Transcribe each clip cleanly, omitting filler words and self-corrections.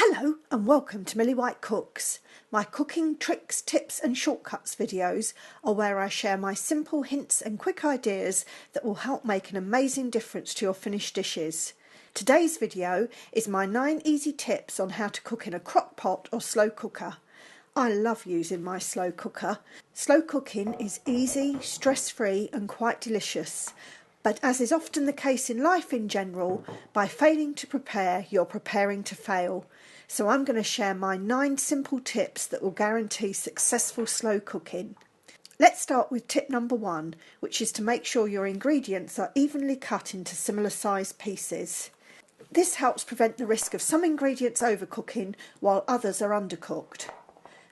Hello and welcome to Millie White Cooks. My cooking tricks, tips and shortcuts videos are where I share my simple hints and quick ideas that will help make an amazing difference to your finished dishes. Today's video is my 9 easy tips on how to cook in a crock pot or slow cooker. I love using my slow cooker. Slow cooking is easy, stress-free and quite delicious. But as is often the case in life in general, by failing to prepare, you're preparing to fail. So I'm going to share my 9 simple tips that will guarantee successful slow cooking. Let's start with tip number 1, which is to make sure your ingredients are evenly cut into similar sized pieces. This helps prevent the risk of some ingredients overcooking while others are undercooked.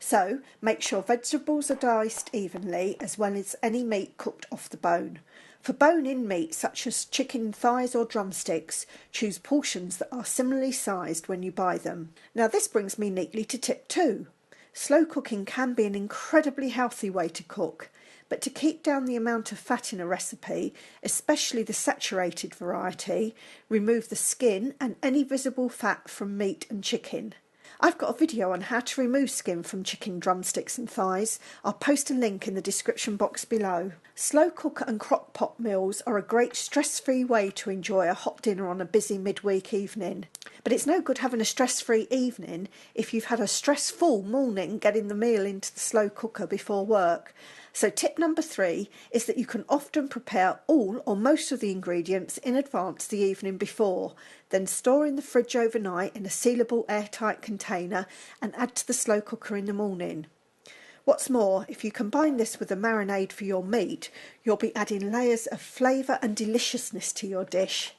So make sure vegetables are diced evenly as well as any meat cooked off the bone. For bone-in meat such as chicken thighs or drumsticks, choose portions that are similarly sized when you buy them. Now this brings me neatly to tip 2. Slow cooking can be an incredibly healthy way to cook, but to keep down the amount of fat in a recipe, especially the saturated variety, remove the skin and any visible fat from meat and chicken. I've got a video on how to remove skin from chicken drumsticks and thighs. I'll post a link in the description box below. Slow cooker and crock pot meals are a great stress-free way to enjoy a hot dinner on a busy midweek evening. But it's no good having a stress-free evening if you've had a stressful morning getting the meal into the slow cooker before work. So tip number 3 is that you can often prepare all or most of the ingredients in advance the evening before, then store in the fridge overnight in a sealable airtight container and add to the slow cooker in the morning. What's more, if you combine this with a marinade for your meat, you'll be adding layers of flavour and deliciousness to your dish.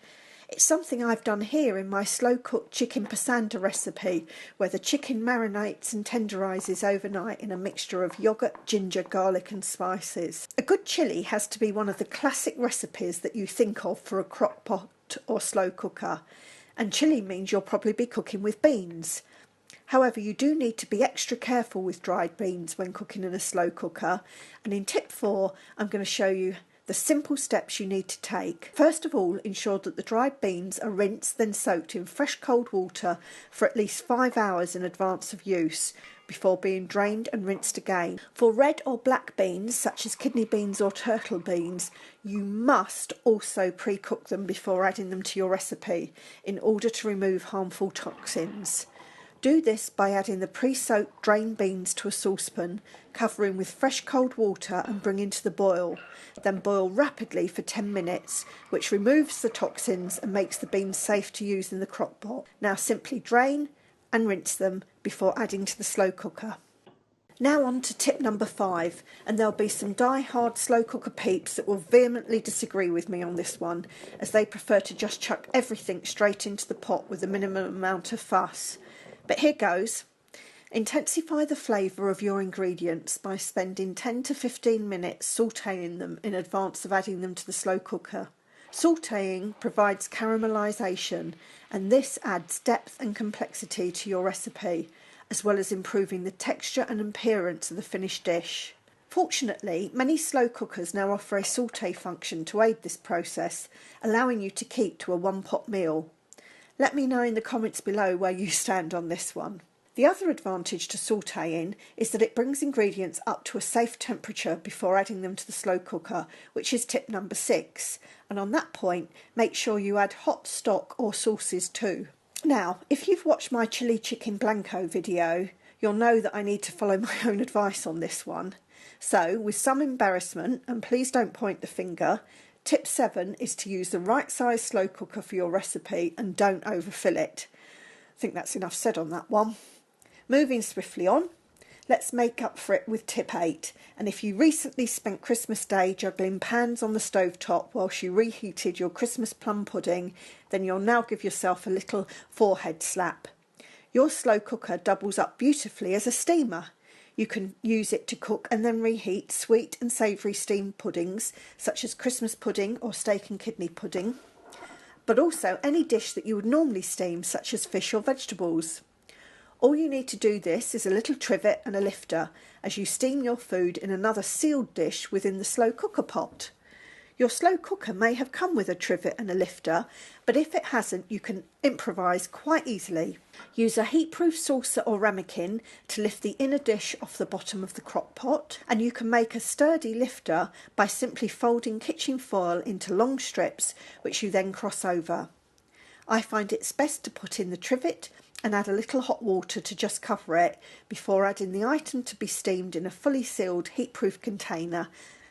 It's something I've done here in my slow-cooked chicken passanda recipe, where the chicken marinates and tenderises overnight in a mixture of yoghurt, ginger, garlic and spices. A good chilli has to be one of the classic recipes that you think of for a crock pot or slow cooker, and chilli means you'll probably be cooking with beans. However, you do need to be extra careful with dried beans when cooking in a slow cooker, and in tip 4 I'm going to show you the simple steps you need to take. First of all, ensure that the dried beans are rinsed then soaked in fresh cold water for at least 5 hours in advance of use before being drained and rinsed again. For red or black beans such as kidney beans or turtle beans, you must also pre-cook them before adding them to your recipe in order to remove harmful toxins. Do this by adding the pre-soaked drained beans to a saucepan, covering with fresh cold water and bringing to the boil. Then boil rapidly for 10 minutes, which removes the toxins and makes the beans safe to use in the crock pot. Now simply drain and rinse them before adding to the slow cooker. Now on to tip number 5, and there'll be some die-hard slow cooker peeps that will vehemently disagree with me on this one, as they prefer to just chuck everything straight into the pot with a minimum amount of fuss. But here goes. Intensify the flavour of your ingredients by spending 10 to 15 minutes sautéing them in advance of adding them to the slow cooker. Sautéing provides caramelisation, and this adds depth and complexity to your recipe, as well as improving the texture and appearance of the finished dish. Fortunately, many slow cookers now offer a sauté function to aid this process, allowing you to keep to a one-pot meal. Let me know in the comments below where you stand on this one. The other advantage to sautéing is that it brings ingredients up to a safe temperature before adding them to the slow cooker, which is tip number 6. And on that point, make sure you add hot stock or sauces too. Now, if you've watched my chili chicken blanco video, you'll know that I need to follow my own advice on this one. So, with some embarrassment, and please don't point the finger, tip 7 is to use the right size slow cooker for your recipe and don't overfill it. I think that's enough said on that one. Moving swiftly on, let's make up for it with tip 8. And if you recently spent Christmas Day juggling pans on the stovetop whilst you reheated your Christmas plum pudding, then you'll now give yourself a little forehead slap. Your slow cooker doubles up beautifully as a steamer. You can use it to cook and then reheat sweet and savoury steamed puddings, such as Christmas pudding or steak and kidney pudding, but also any dish that you would normally steam, such as fish or vegetables. All you need to do this is a little trivet and a lifter as you steam your food in another sealed dish within the slow cooker pot. Your slow cooker may have come with a trivet and a lifter, but if it hasn't, you can improvise quite easily. Use a heat-proof saucer or ramekin to lift the inner dish off the bottom of the crock pot, and you can make a sturdy lifter by simply folding kitchen foil into long strips, which you then cross over. I find it's best to put in the trivet and add a little hot water to just cover it before adding the item to be steamed in a fully sealed heat-proof container,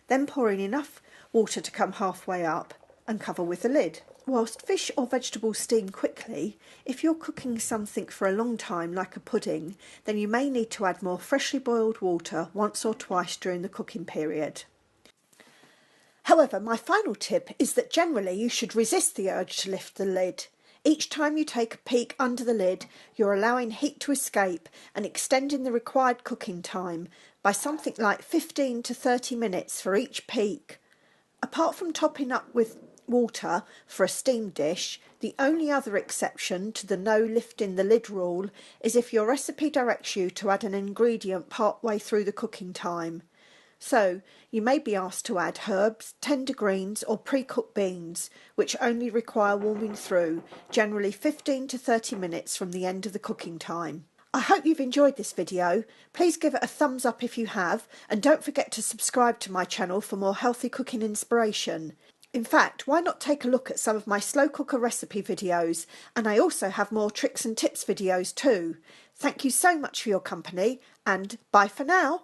then pour in enough water to come halfway up and cover with the lid. Whilst fish or vegetables steam quickly, if you're cooking something for a long time like a pudding, then you may need to add more freshly boiled water once or twice during the cooking period. However, my final tip is that generally you should resist the urge to lift the lid. Each time you take a peek under the lid, you're allowing heat to escape and extending the required cooking time by something like 15 to 30 minutes for each peek. Apart from topping up with water for a steamed dish, the only other exception to the no lifting the lid rule is if your recipe directs you to add an ingredient part way through the cooking time. So, you may be asked to add herbs, tender greens or pre-cooked beans, which only require warming through, generally 15 to 30 minutes from the end of the cooking time. I hope you've enjoyed this video. Please give it a thumbs up if you have, and don't forget to subscribe to my channel for more healthy cooking inspiration. In fact, why not take a look at some of my slow cooker recipe videos, and I also have more tricks and tips videos too. Thank you so much for your company, and bye for now.